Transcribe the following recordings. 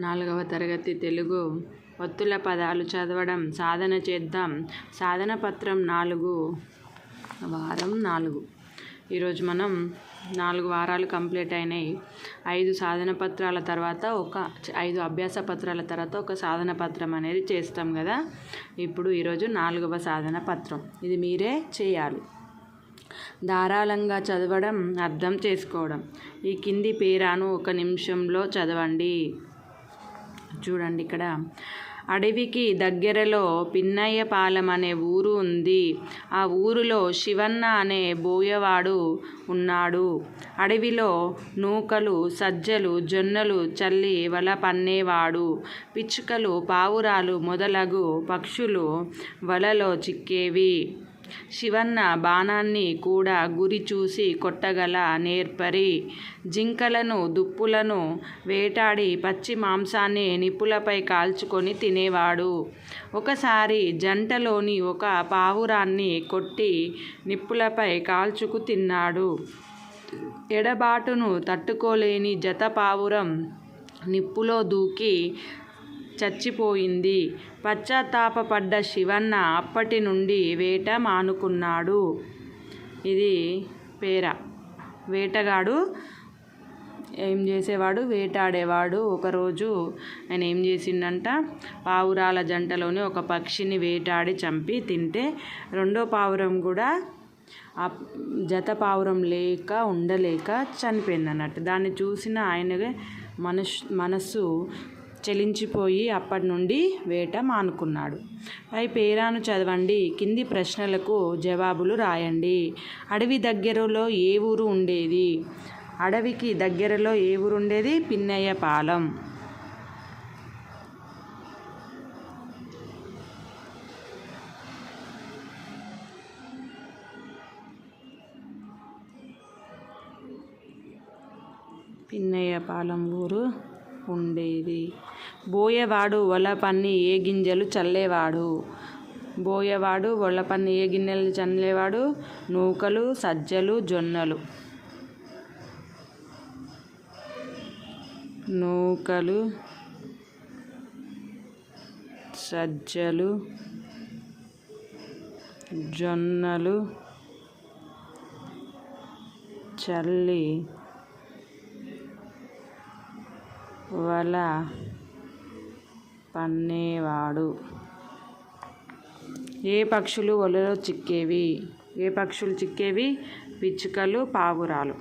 నాలుగవ తరగతి తెలుగు ఒత్తుల పదాలు చదవడం సాధన చేద్దాం. సాధన పత్రం 4 వారం 4. ఈరోజు మనం 4 వారాలు కంప్లీట్ అయినాయి. 5 సాధన పత్రాల తర్వాత 5 అభ్యాస పత్రాల తర్వాత ఒక సాధన పత్రం అనేది చేస్తాం కదా. ఇప్పుడు ఈరోజు 4వ సాధన పత్రం. ఇది మీరే చేయాలి. ధారాళంగా చదవడం, అర్థం చేసుకోవడం. ఈ కింది పేరాను 1 నిమిషంలో చదవండి. చూడండి ఇక్కడ. అడవికి దగ్గరలో పిన్నయ్యపాలెం అనే ఊరు ఉంది. ఆ ఊరిలో శివన్న అనే బోయవాడు ఉన్నాడు. అడవిలో నూకలు, సజ్జలు, జొన్నలు చల్లి వల పన్నేవాడు. పిచ్చుకలు, పావురాలు మొదలగు పక్షులు వలలో చిక్కేవి. శివన్న బాణాన్ని కూడా గురి చూసి కొట్టగల నేర్పరి. జింకలను, దుప్పులను వేటాడి పచ్చి మాంసాన్ని నిప్పులపై కాల్చుకొని తినేవాడు. ఒకసారి జంటలోని ఒక పావురాన్ని కొట్టి నిప్పులపై కాల్చుకు తిన్నాడు. ఎడబాటును తట్టుకోలేని జత పావురం నిప్పులో దూకి చచ్చిపోయింది. పశ్చాత్తాపపడ్డ శివన్న అప్పటి నుండి వేట మానుకున్నాడు. ఇది పేర. వేటగాడు ఏం చేసేవాడు? వేటాడేవాడు. ఒకరోజు ఆయన ఏం చేసిండంట, పావురాల జంటలోని ఒక పక్షిని వేటాడి చంపి తింటే రెండో పావురం కూడా ఆ జత పావురం ఉండలేక చనిపోయింది అన్నట్టు. దాన్ని చూసిన ఆయనగా మనస్సు చలించిపోయి అప్పటి నుండి వేట మానుకున్నాడు. పై పేరాను చదవండి. కింది ప్రశ్నలకు జవాబులు రాయండి. అడవి దగ్గరలో ఏ ఊరు ఉండేది? అడవికి దగ్గరలో ఏ ఊరు ఉండేది? పిన్నయ్యపాలెం. పిన్నయ్యపాలెం ఊరు ఉండేది. బోయవాడు వల పన్ని ఏ గింజలు చల్లేవాడు? బోయవాడు వల పన్ని ఏ గిన్నెలు చల్లేవాడు? నూకలు, సజ్జలు, జొన్నలు. నూకలు, సజ్జలు, జొన్నలు చల్లి వల పన్నేవాడు. ఏ పక్షులు వలలో చిక్కేవి? ఏ పక్షులు చిక్కేవి? పిచ్చుకలు, పావురాలు.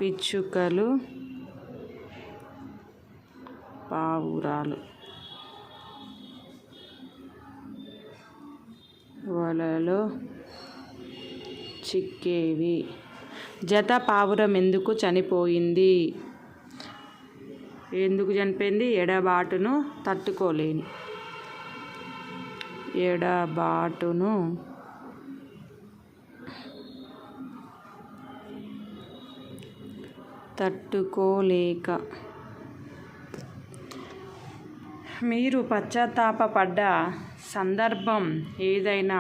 పిచ్చుకలు, పావురాలు వలలో చిక్కేవి. జత పావురం ఎందుకు చనిపోయింది? ఎందుకు చనిపోయింది? ఎడబాటును తట్టుకోలేని. ఎడబాటును తట్టుకోలేక. మీరు పశ్చాత్తాపపడ్డ సందర్భం ఏదైనా